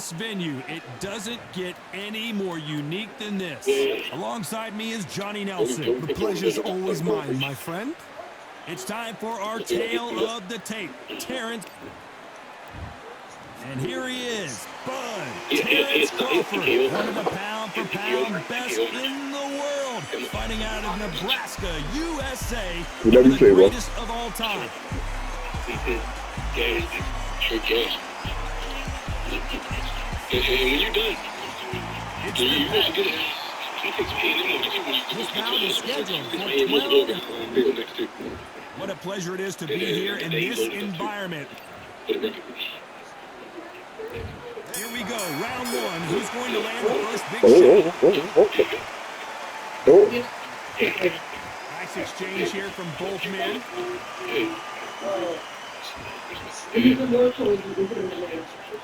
this venue, it doesn't get any more unique than this. Alongside me is Johnny Nelson. The pleasure's always mine, my friend. It's time for our tale of the tape. Terrence. And here he is, Bud Terrence Crawford, one of the pound-for-pound best in the world, fighting out of Nebraska, USA, one of the greatest of all time. When you're done, This bout is scheduled for 12. What a pleasure it is to be here in this environment. Here we go, round one. Who's going to land the first big shot? Nice exchange here from both men.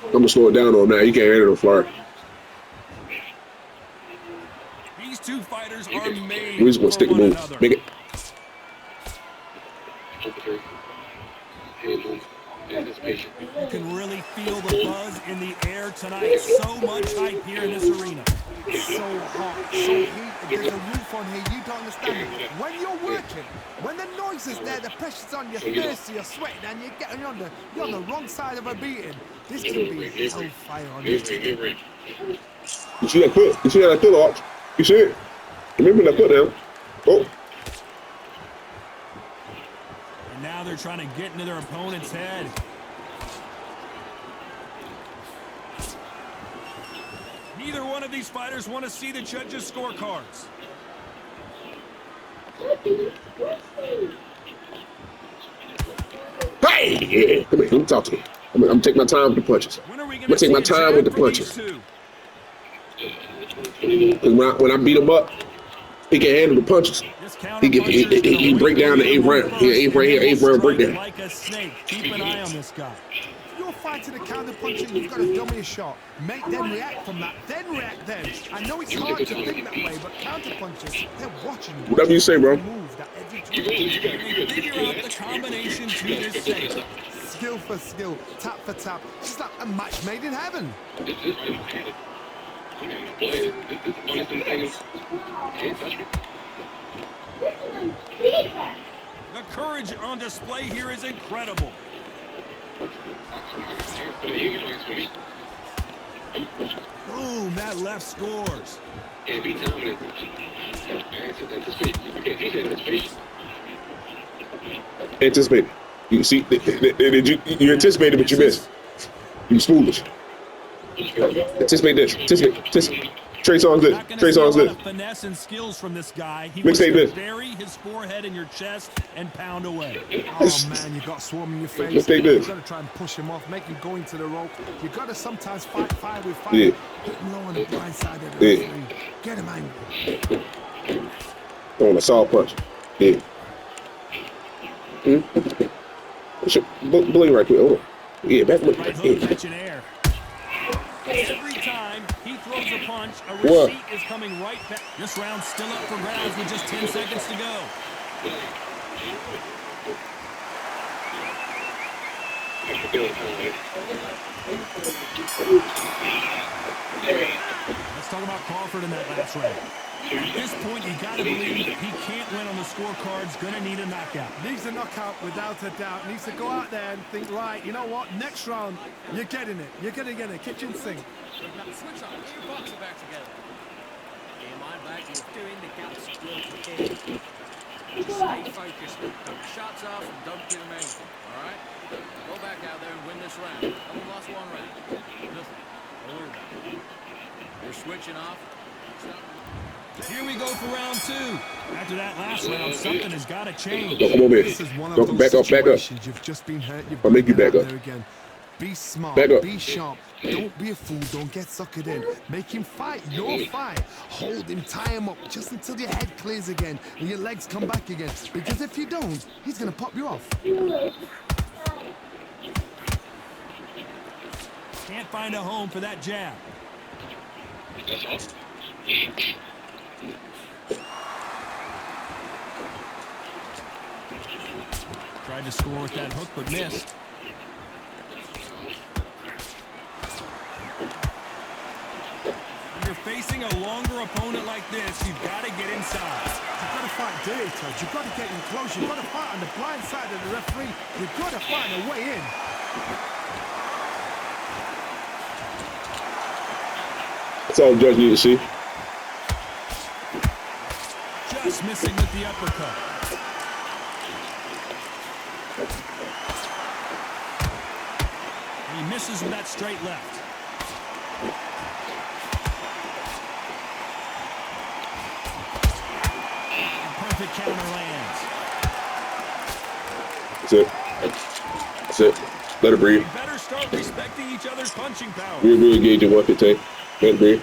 I'm gonna slow it down on that. You can't handle the flirt. These two fighters are made We just want to stick for the one move. another. Make it. You can really feel the buzz in the air tonight. So much hype here in this arena. It's so hot, so heated. There's a roof on here. You don't understand it. When you're working, when the noise is there, the pressure's on, you're thirsty, you're sweating, and you're on the wrong side of a beating. This can be hellfire on this team. You see that foot? You see that foot, Arch? You see it? Remember that foot down. Oh. And now they're trying to get into their opponent's head. Neither one of these fighters want to see the judges' scorecards. Hey! Yeah, come here. Let me talk to you. I'm gonna take my time with the punches. When are we I'm gonna take my time with the punches. Because when I beat him up, he can handle the punches. He break down the 8th round. Yeah, 8th round breakdown. Like a snake. Keep an eye on this guy. If you're fighting a counter puncher, you've got to dummy a shot. Make them react from that, then react then. I know it's hard to think that way, but counter punchers, they're watching you. Whatever you say, bro. Move that every Figure out the combination to this thing. skill for skill, tap for tap. It's like a match made in heaven. The courage on display here is incredible. Boom, that left scores. Anticipate. You see, you anticipated, but you missed. You was foolish. Anticipate this. Anticipate. Trey Songz this. Trey Songz this. Finesse and skills from this guy. He Mix wants to this. bury his forehead in your chest and pound away. Oh man, you got swarm in your face. Let's take this. You got to try and push him off, make him go into the rope. You got to sometimes fight fire with fire. Yeah. Hit him low on the blind side of the referee. Get him angry. On a solid punch. Yeah. Bully right quick. Hold on. Yeah, back look. Right hook catching air. Every time he throws a punch, a receipt is coming right back. This round's still up for grabs with just 10 seconds to go. Let's talk about Crawford in that last round. At this point, you got to believe he can't win on the scorecards. Going to need a knockout. Needs a knockout without a doubt. Needs to go out there and think, right, you know what? Next round, you're getting it. You're going to get a kitchen sink. Switch on. Get your boxing back together. Get your mind back. You're doing the gap squat again. Stay focused. Cut the shots off and don't give them anything. All right? Go back out there and win this round. Only lost one round. Nothing. Don't worry about it. You're switching off. Here we go for round two. After that last round, something has got to change. Come on, This is one of those back up. situations. You've just been hurt. You've I'll make you got to back get up. out there again. Be smart. Back up. Be sharp. Don't be a fool. Don't get suckered in. Make him fight your fight. Hold him. Tie him up just until your head clears again and your legs come back again. Because if you don't, he's going to pop you off. Can't find a home for that jab. Tried to score with that hook, but missed. Facing a longer opponent like this, you've got to get inside. You've got to fight dirty, Todd. You've got to get in close. You've got to fight on the blind side of the referee. You've got to find a way in. That's all the judge needs to see. Just missing with the uppercut. He misses with that straight left. Perfect counter lands. That's it. That's it. Let it breathe. You better start respecting each other's punching power. We're engaging what it takes. Let it breathe.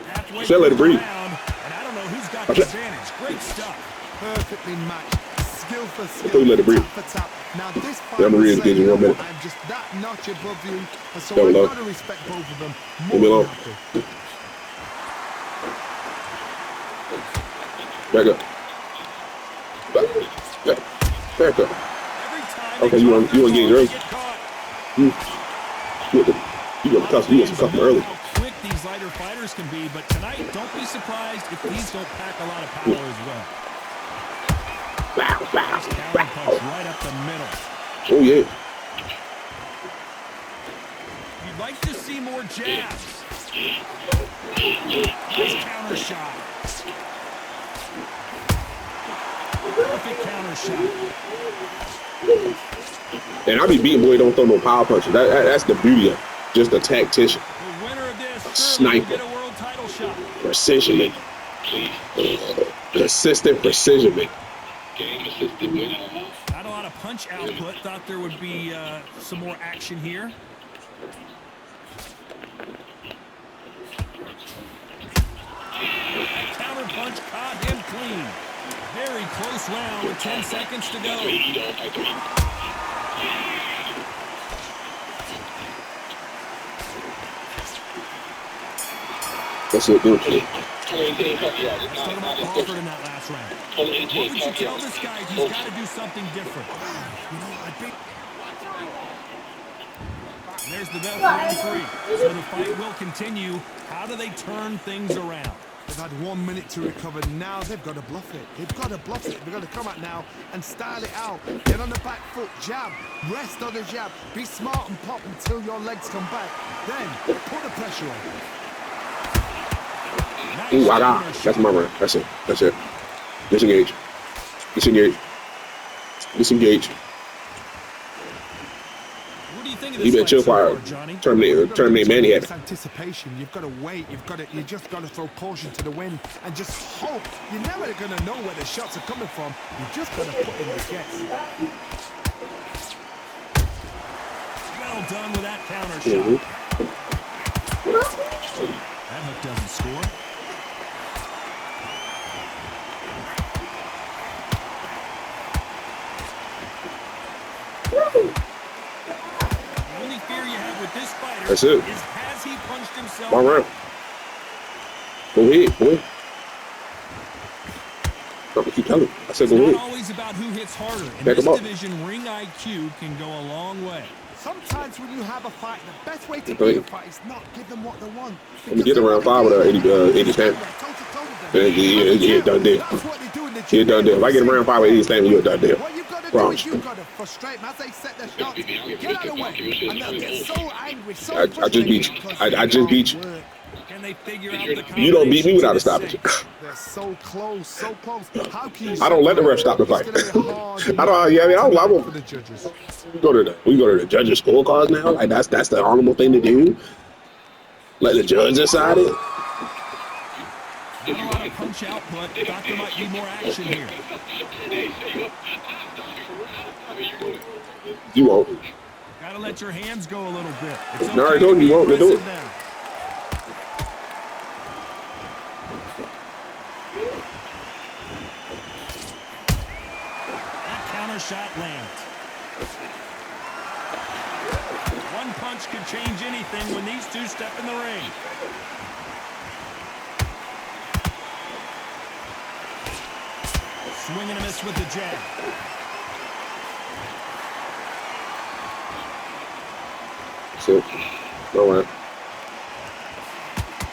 Halfway Said let it breathe. round, and I don't know who's got the advantage. Great stuff. Perfectly matched. Skill for skill. I thought you let it breathe. Tap for tap. Now this fight Yeah, I'm gonna will reengage say, in 1 minute. I'm just that notch above you, and so Go I've low. got to respect both of them. Leave me alone. Back up. Back up. Okay, you engage early. You got the customer early. How quick these lighter fighters can be, but tonight, don't be surprised if these don't pack a lot of power as well. Counter punch right up the middle. Oh yeah. You'd like to see more jabs. Nice counter shot. Perfect counter shot. And I be beating boy don't throw no power punches. That's the beauty of it. Just a tactician. The winner of this Sniper. will get a world title shot. Precision man. Consistent precision man. Not a lot of punch output. Thought there would be some more action here. That counter punch caught him clean. Very close round with 10 seconds to go. That's it. Good. Let's talk about Crawford in that last round. What would you tell this guy if he's got to do something different? You know, I think And there's the bell for round 3. So the fight will continue. How do they turn things around? they've had 1 minute to recover. Now they've got to bluff it. They've got to bluff it. They've got to come out now and style it out. Get on the back foot, jab, rest on the jab. Be smart and pop until your legs come back. Then put the pressure on. Ooh, I got. That's my round. That's it. That's it. Disengage. Disengage. Disengage. What do you think of He this been fight chill so far, fire. Johnny? Terminate man he had. It's anticipation. You've got to wait. You just got to throw caution to the wind and just hope. You're never going to know where the shots are coming from. You just got to put in the guess. Well done with that counter shot. That hook doesn't score. The only fear you have with this fighter That's it. is has he punched himself? One round. Go ahead, boy. I'm keep telling you. I said It's go not ahead. always about who hits harder. In Back this him up. division, ring IQ can go a long way. Sometimes when you have a fight, the best way to Okay. beat a fight is not give them what they want. Let me get around 5 with 80 stand. Yeah, done deal. That's what they do in the Yeah, done deal. If I get around 5 with 80 stand, you're done deal. What you've got to do Promise. is you've got to frustrate them as they set their shots. Get out of the way. And they'll get so angry, so I just beat you. I just beat you. Can they figure out the You don't beat me without a combinations stoppage. They're so close, so close. How can you I don't let the ref stop the fight. It's gonna be hard I don't. Yeah, I mean, I for the judges. We go to the judges' scorecards now. Like that's the honorable thing to do. Let the judge decide it. Not a lot of punch output. Thought there might be more action here. You won't. Gotta let your hands go a little bit. It's I already told you, you won't. Let's do it. aggressive now. That counter shot lands. One punch could change anything when these two step in the ring. Swing and a miss with the jab. So, all right.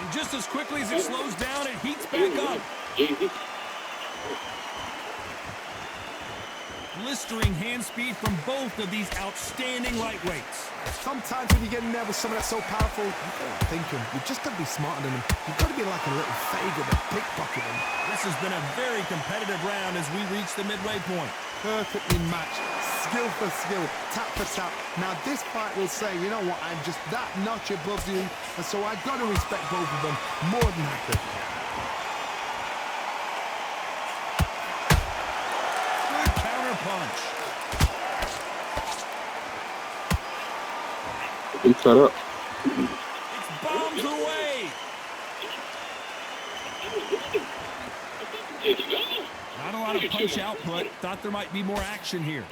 And just as quickly as it slows down, it heats back up. Blistering hand speed from both of these outstanding lightweights. Sometimes when you get in there with someone that's so powerful, you can't think him. You've just got to be smarter than him. You've got to be like a little faggot that pickpocket him. This has been a very competitive round as we reach the midway point. Perfectly matched, skill for skill, tap for tap. Now this fight will say, you know what, I'm just that notch above you, and so I've got to respect both of them more than happy. Good counter punch. He's cut up. It's bombs away. Not a lot of punch output. Thought there might be more action here.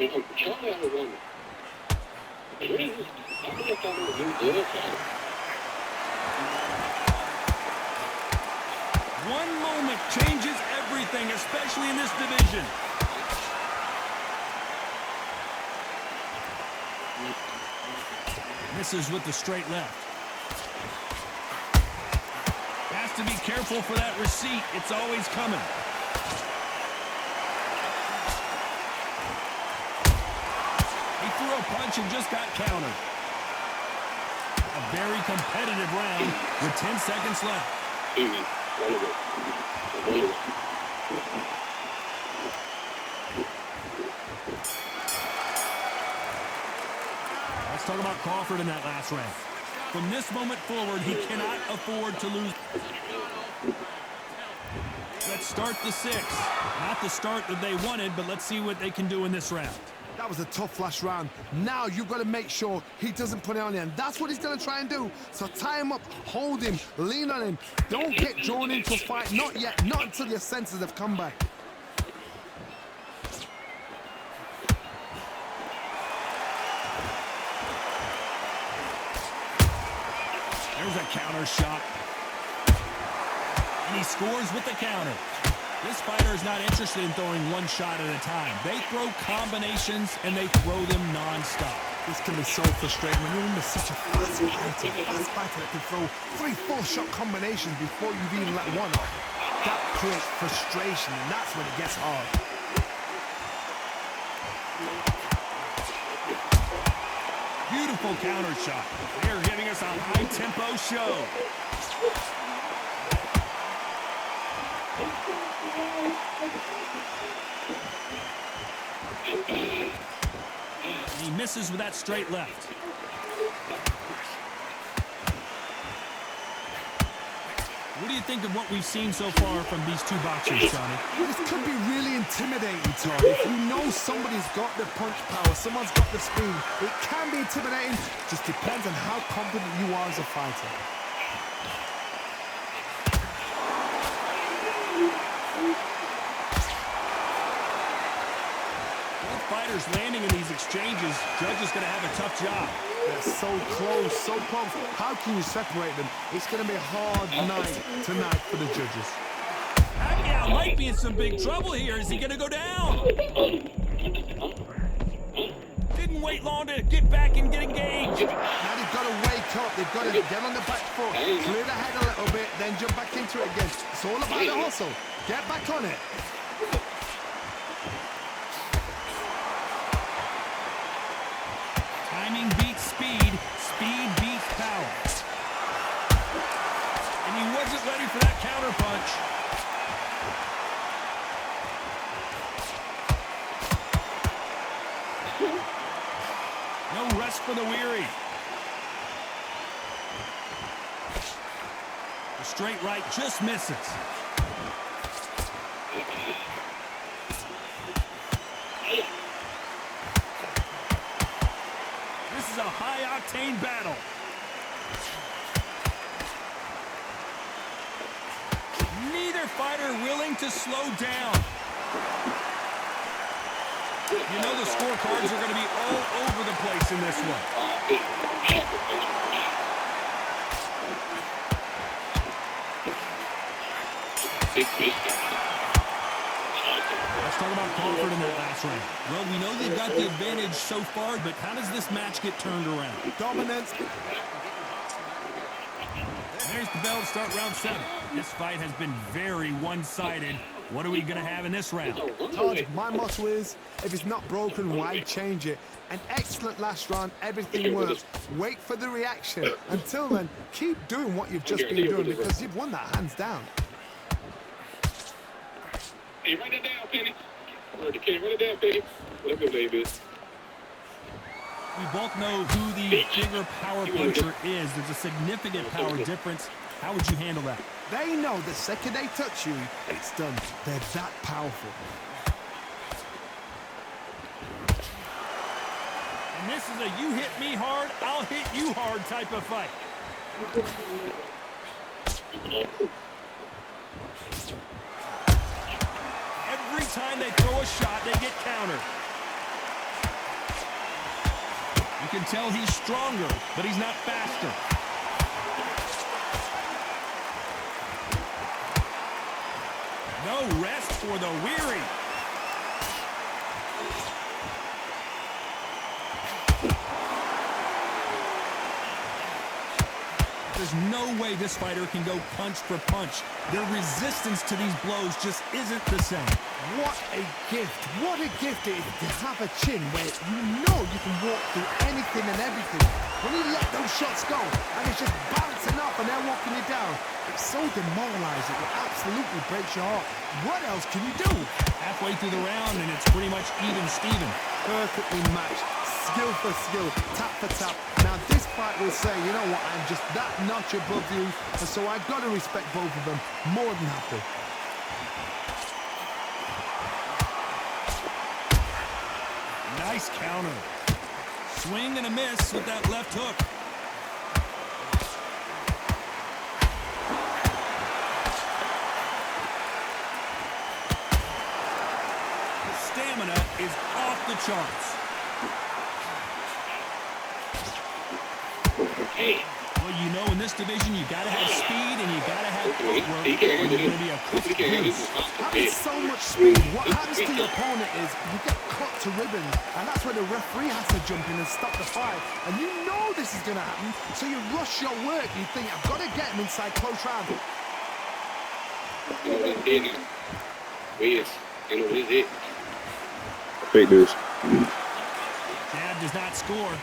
One moment changes everything, especially in this division. Misses with the straight left. Has to be careful for that receipt. It's always coming. He threw a punch and just got countered. A very competitive round with 10 seconds left. Let's talk about Crawford in that last round. From this moment forward, he cannot afford to lose. Let's start the sixth. Not the start that they wanted, but let's see what they can do in this round. That was a tough last round. Now you've got to make sure he doesn't put it on you, and that's what he's going to try and do. So tie him up, hold him, lean on him. Don't get drawn into a fight. Not yet. Not until your senses have come back. There's a counter shot. And he scores with the counter. This fighter is not interested in throwing one shot at a time. They throw combinations, and they throw them non-stop. This can be so frustrating when you're under such a fast fighter that can throw 3-4 shot combinations before you've even let one off. That creates frustration, and that's when it gets hard. Beautiful counter shot. They're giving us a high-tempo show. He misses with that straight left. What do you think of what we've seen so far from these two boxers, Johnny? This could be really intimidating, Todd. If you know somebody's got the punch power, someone's got the speed, it can be intimidating. Just depends on how confident you are as a fighter. Both fighters landing in these exchanges. Judge is going to have a tough job. They're so close, so close. How can you separate them? It's going to be a hard night tonight for the judges. Pacquiao might be in some big trouble here. Is he going to go down? Didn't wait long to get back and get engaged. Now they've got to wake up. They've got to get on the back foot, clear the head a little bit, then jump back into it again. It's all about the hustle. Get back on it. Timing beats speed. Speed beats power. And he wasn't ready for that counter punch. No rest for the weary. The straight right just misses. This is a high-octane battle. Neither fighter willing to slow down. You know the scorecards are going to be all over the place in this one. Let's talk about Crawford in that last round. Well, we know they've got the advantage so far, but how does this match get turned around? Dominance. There's the bell to start round 7. This fight has been very one-sided. What are we going to have in this round? Todd, my motto is, if it's not broken, why change it? An excellent last round, everything works. Wait for the reaction. Until then, keep doing what you've just been doing because you've won that hands down. Hey, run it down, Penny. Run it down, Penny. Let me play this. We both know who the bigger power puncher is. There's a significant power difference. How would you handle that? They know the second they touch you, it's done. They're that powerful. And this is a you hit me hard, I'll hit you hard type of fight. Every time they throw a shot, they get countered. You can tell he's stronger, but he's not faster. No rest for the weary. There's no way this fighter can go punch for punch. Their resistance to these blows just isn't the same. What a gift. What a gift it is to have a chin where you know you can walk through anything and everything. When you let those shots go and it's just bouncing up and they're walking you down, it's so demoralizing. It absolutely breaks your heart. What else can you do? Halfway through the round and it's pretty much even Steven. Perfectly matched. Skill for skill, tap for tap. Now this fight will say, you know what, I'm just that notch above you, and so I've got to respect both of them more than happy. Nice counter. Swing and a miss with that left hook. The stamina is off the charts. Hey. Well, you know, in this division, you got to have speed and you got to have footwork. Or you're going to be a quick loose. Having so much speed, what happens to your opponent is you get cut to ribbons, and that's where the referee has to jump in and stop the fight. And you know this is going to happen, so you rush your work. You think, I've got to get him inside close round. Fake news. Jab does not score.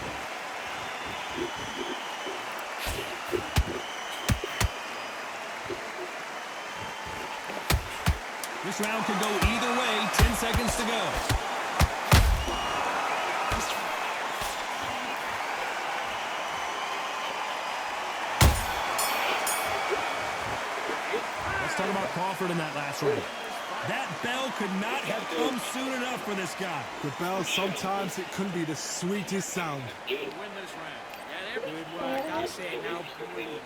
This round could go either way. 10 seconds to go. Let's talk about Crawford in that last round. That bell could not have come soon enough for this guy. The bell, sometimes it can be the sweetest sound. Win this round. Yeah, they're good work. That's it. Now breathe.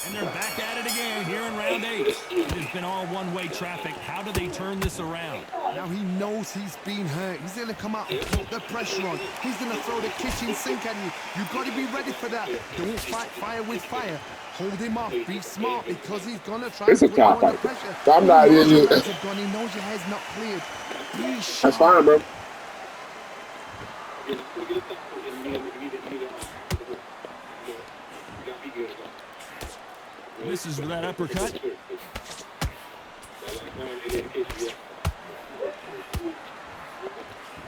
And they're back at it again here in round 8. It has been all one-way traffic. How do they turn this around? Now he knows he's been hurt. He's going to come out and put the pressure on. He's going to throw the kitchen sink at you. You've got to be ready for that. Don't fight fire with fire. Hold him off. Be smart because he's going to try to put you under pressure. I'm not in you. He knows your head's not cleared. Be sharp. That's fine, bro. Misses with that uppercut.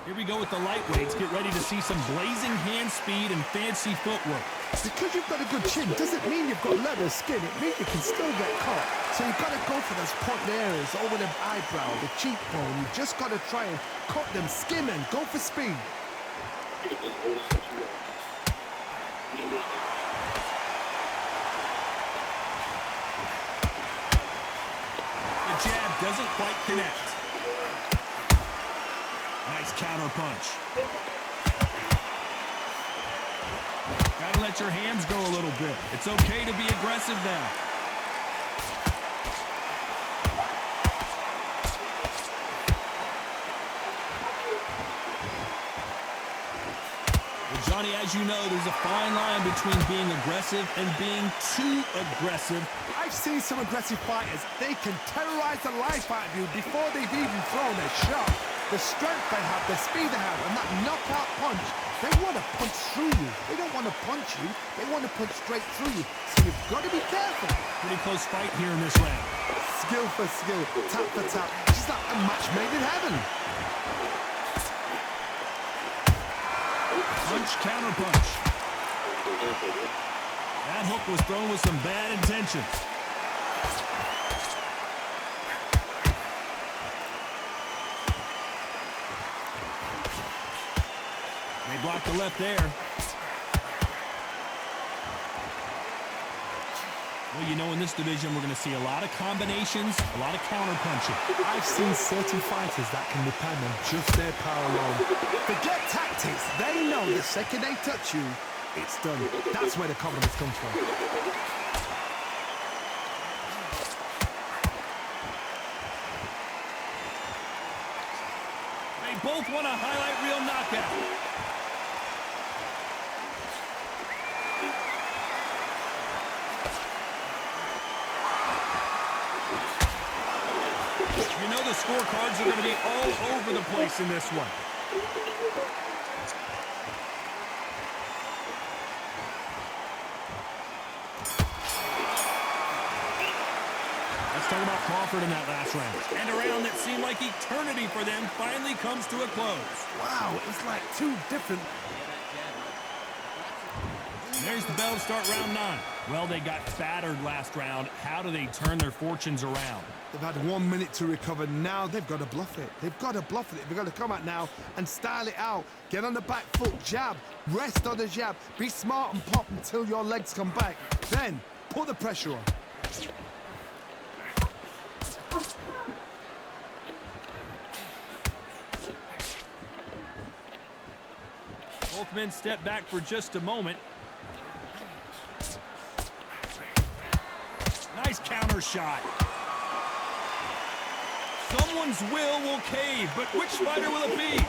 Here we go with the lightweights. Get ready to see some blazing hand speed and fancy footwork. Because you've got a good chin doesn't mean you've got leather skin. It means you can still get caught. So you've got to go for those point areas over the eyebrow, the cheekbone. You've just got to try and cut them, skim and go for speed. The jab doesn't quite connect. Nice counter punch. Gotta let your hands go a little bit. It's okay to be aggressive now. Well, Johnny, as you know, there's a fine line between being aggressive and being too aggressive. I I've seen some aggressive fighters. They can terrorize the life out of you before they've even thrown a shot. The strength they have, the speed they have, and that knockout punch, they want to punch through you. They don't want to punch you. They want to punch straight through you. So you've got to be careful. Pretty close fight here in this round. Skill for skill, tap for tap. Just like a match made in heaven. Punch, counter punch. That hook was thrown with some bad intentions. They blocked the left there. Well, you know, in this division, we're going to see a lot of combinations, a lot of counter punching. I've seen certain fighters that can depend on just their power alone. Forget tactics. They know the second they touch you, it's done. That's where the confidence comes from. They both want a highlight reel knockout. You know the scorecards are going to be all over the place in this one. Let's talk about Crawford in that last round. And a round that seemed like eternity for them finally comes to a close. Wow, it's like two different... There's the bell to start round 9. Well, they got battered last round. How do they turn their fortunes around? They've had 1 minute to recover. Now they've got to bluff it. They've got to bluff it. They've got to come out now and style it out. Get on the back foot, jab, rest on the jab. Be smart and pop until your legs come back. Then, put the pressure on. Both men step back for just a moment. Nice counter shot. Someone's will cave, but which fighter will it be?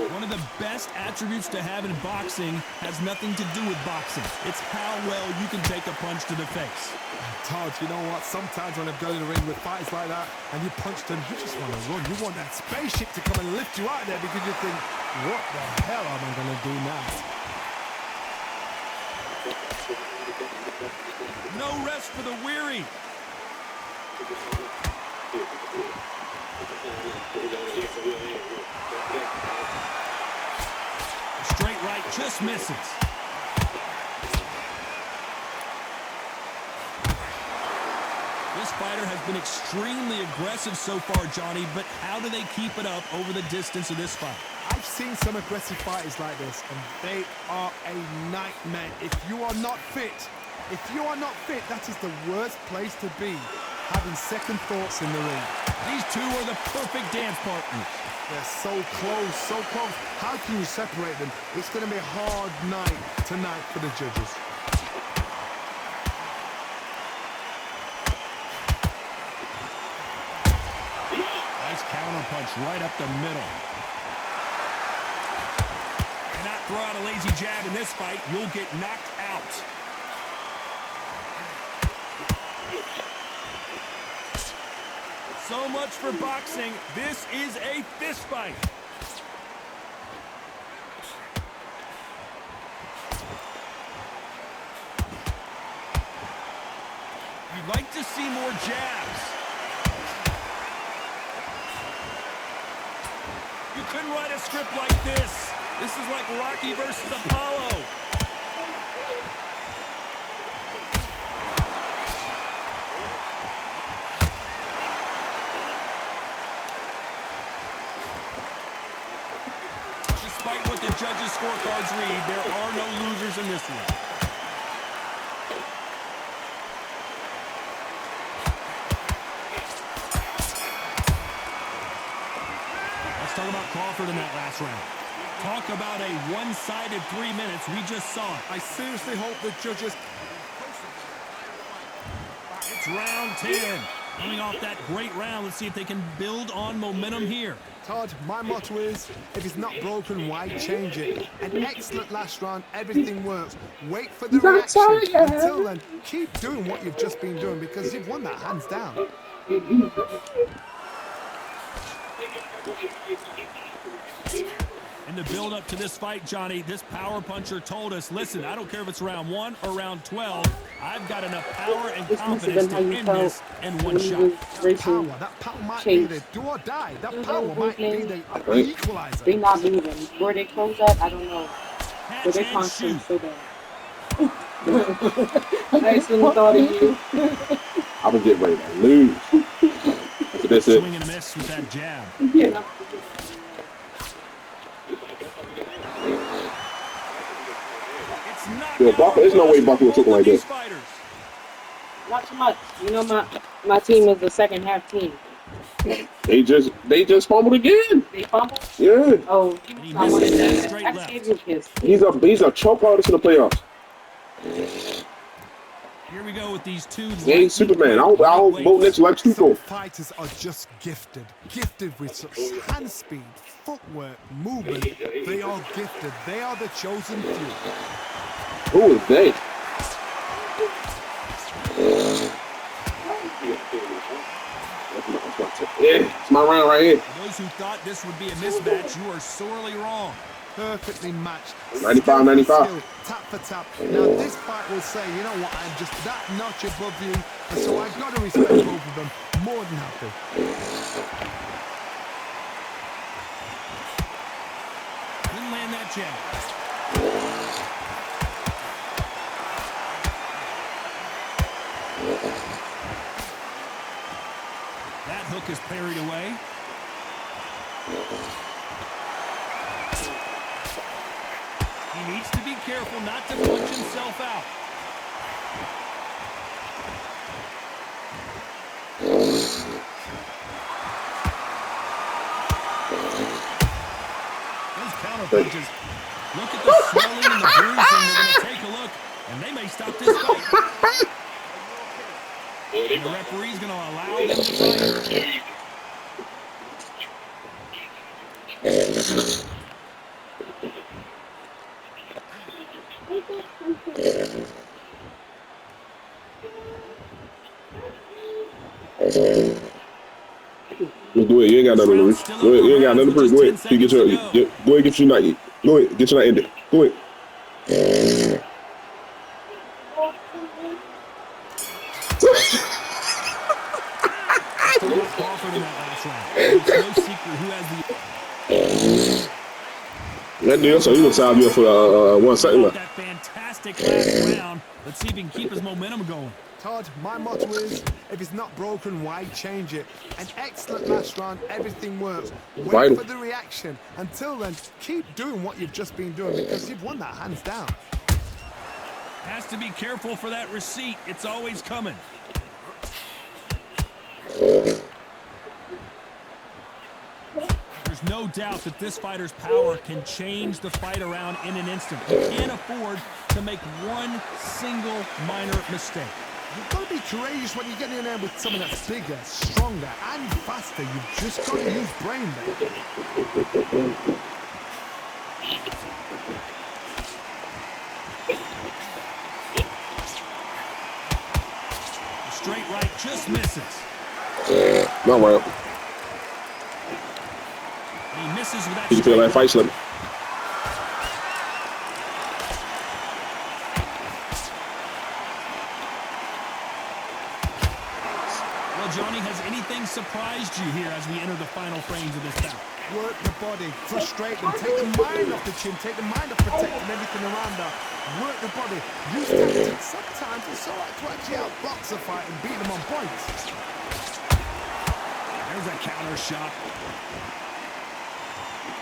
One of the best attributes to have in boxing has nothing to do with boxing. It's how well you can take a punch to the face. Todd, you know what? Sometimes when I go to the ring with fighters like that and you punch them, you just want to run. You want that spaceship to come and lift you out of there because you think, what the hell am I going to do now? No rest for the weary. Straight right just misses. This fighter has been extremely aggressive so far, Johnny, but how do they keep it up over the distance of this fight? I've seen some aggressive fighters like this, and they are a nightmare. If you are not fit, that is the worst place to be, having second thoughts in the ring. These two are the perfect dance partners. They're so close, so close. How can you separate them? It's going to be a hard night tonight for the judges. Nice counter punch right up the middle. Cannot throw out a lazy jab in this fight. You'll get knocked out. So much for boxing. This is a fist fight. You'd like to see more jabs. You couldn't write a script like this. This is like Rocky versus Apollo. Despite what the judges' scorecards read, there are no losers in this one. Let's talk about Crawford in that last round. Talk about a one-sided 3 minutes. We just saw it. I seriously hope the judges... It's round 10. Coming off that great round, let's see if they can build on momentum here. Todd, my motto is, if it's not broken, why change it? An excellent last round, everything works. Wait for the reaction. Until then, keep doing what you've just been doing because you've won that hands down. In the build-up to this fight, Johnny, this power puncher told us, listen, I don't care if it's round 1 or round 12, I've got enough power and confidence to end this in one shot. That power might be the do or die. That power might be the equalizer. They not moving. Where they close at, I don't know. But they're constantly so bad. I actually thought of you. I was getting ready to lose. That's it. Swing and miss with that jab. Yeah. There's no way Buffalo took like this. Not too much. You know, my team is the second half team. They just fumbled again. They fumbled? Yeah. Oh, I wanted that. I gave you a kiss. He's a choke artist in the playoffs. Here we go with these two. He ain't Superman. I'll vote next Lex Luthor. Some fighters are just gifted with such hand speed, footwork, movement. They are gifted. They are the chosen few. Who is they? Yeah, it's my round right here. For those who thought this would be a mismatch, you are sorely wrong. Perfectly matched. 95-95. Tap for tap. Now this fight will say, you know what, I'm just that notch above you, and so I've got to respect both of them. More than happy. Didn't land that jab. That hook is parried away. He needs to be careful not to punch himself out. Those counter punches. Look at the swelling and the bruising. They're going to take a look, and they may stop this fight. And the referee's going to allow them to fight. Just go ahead. You ain't got nothing to lose. Go ahead. You ain't got nothing to prove. Go ahead. You get your, go ahead. Get your night. Go ahead. Get your night ended. Go ahead. That deal, so he was out here for 1 second left. That fantastic last round. Let's see if he can keep his momentum going. Todd, my motto is, if it's not broken, why change it? An excellent last round, everything works. Wait for the reaction. Until then, keep doing what you've just been doing because you've won that hands down. Has to be careful for that receipt. It's always coming. There's no doubt that this fighter's power can change the fight around in an instant. You can't afford to make one single minor mistake. You've got to be courageous when you get in there with someone that's bigger, stronger, and faster. You've just got to use brain there. The straight right just misses. No, well. He misses with that. Did you feel that fight slipping? Johnny, has anything surprised you here as we enter the final frames of this bout? Work the body, frustrate them, take the mind off the chin, take the mind off protecting everything around her. Work the body, use tactics. Sometimes it's all right to actually outbox a fight and beat them on points. There's a counter shot.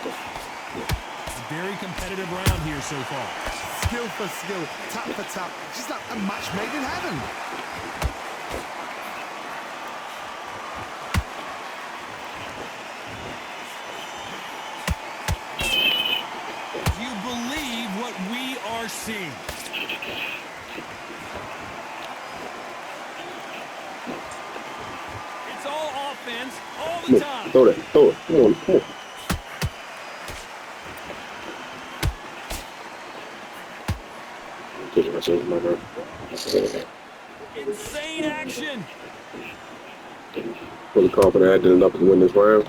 A very competitive round here so far. Skill for skill, tap for tap. She's like a match made in heaven. We are seeing. the top. Throw that. Throw it. Come on. Come on. Insane action. Fully confident I did enough to win this round.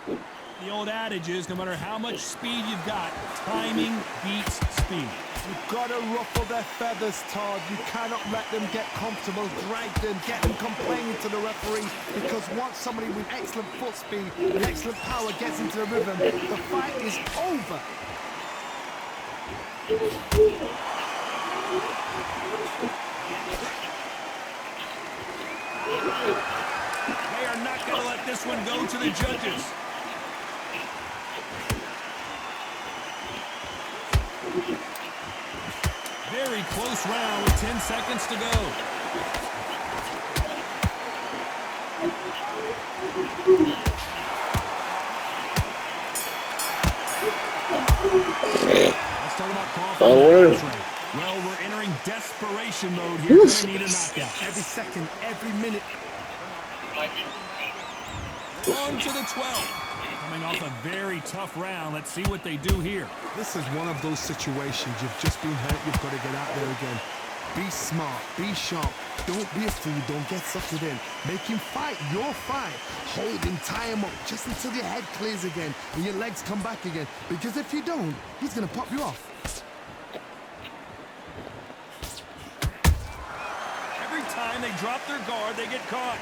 The old adage is no matter how much speed you've got, timing beats speed. You've got to ruffle their feathers, Todd. You cannot let them get comfortable, drag them, get them complaining to the referee, because once somebody with excellent foot speed and excellent power gets into the rhythm, the fight is over. They are not going to let this one go to the judges. Very close round with 10 seconds to go. Let's talk about Crawford. Well, we're entering desperation mode here. Gonna need a knockout. Every second, every minute. On to the 12th. Coming off a very tough round. Let's see what they do here. This is one of those situations. You've just been hurt. You've got to get out there again. Be smart. Be sharp. Don't be a fool. Don't get suckered in. Make him fight your fight. Hold him, tie him up just until your head clears again and your legs come back again. Because if you don't, he's going to pop you off. Every time they drop their guard, they get caught.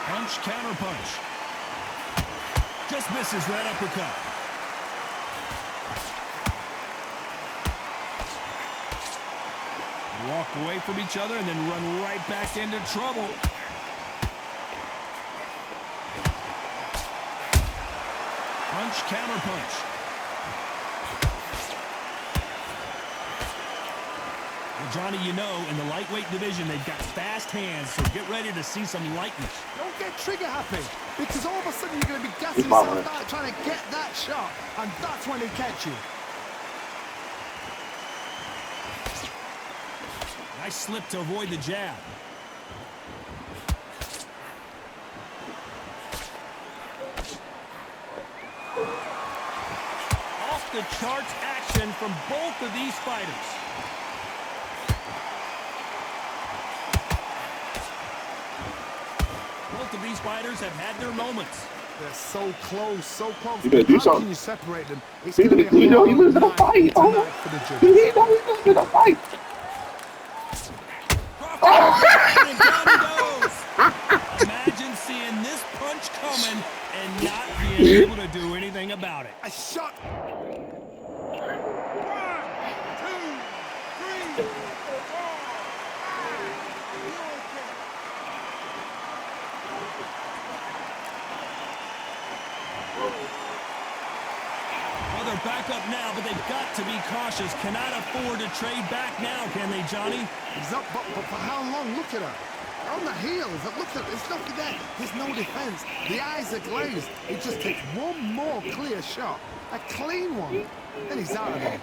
Punch, counter punch. Just misses that uppercut. Walk away from each other and then run right back into trouble. Punch, counter punch. Well, Johnny, you know, in the lightweight division, they've got fast hands, so get ready to see some lightness. Don't get trigger happy, because all of a sudden you're going to be gassing yourself out trying to get that shot, and that's when they catch you. Nice slip to avoid the jab. Off the charts action from both of these fighters. Both of these fighters have had their moments. They're so close, so close. You better do How something. can you separate them? It's He going to be know he hard was in a night fight. tonight for the judges. He know he was in a fight. And down he goes. Imagine seeing this punch coming and not being able to do anything about it. A shot. Well, they're back up now, but they've got to be cautious. Cannot afford to trade back now, can they, Johnny? He's up, but for how long? Look at her. On the heels. Look at her. There's nothing there. There's no defense. The eyes are glazed. He just takes one more clear shot. A clean one. Then he's out of there.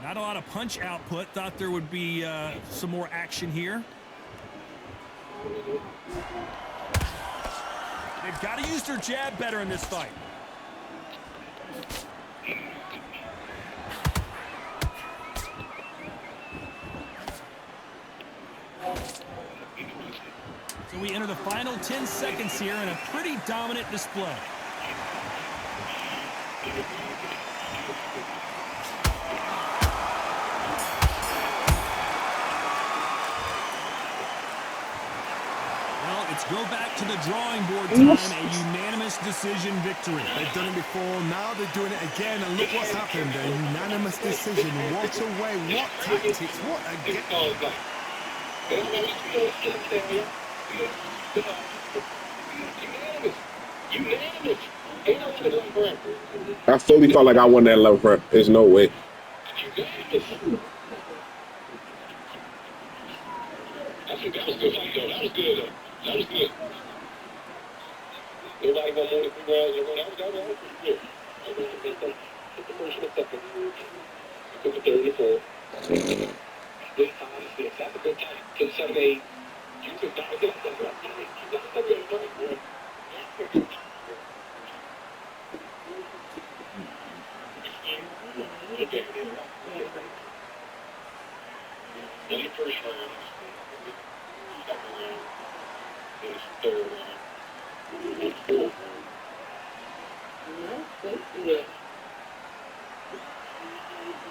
Not a lot of punch output. Thought there would be some more action here. They've got to use their jab better in this fight. So we enter the final 10 seconds here in a pretty dominant display. Well, it's go back to the drawing board time, a unanimous decision victory. They've done it before, now they're doing it again, and look what's happened. A unanimous decision. What a way, what tactics, what a I fully felt like I won that 11th round. There's no way. That was good fight, though. That was good. That was good. Nobody got more than 3 rounds in a row. That was pretty good. Took the first and the second. Took the third and the fourth. This time, 6. That's a good time. Took 7, 8. You took 9. That's a good time, boy. Okay. Then the first round. Second round. Then the third round. Then the fourth round. Yeah.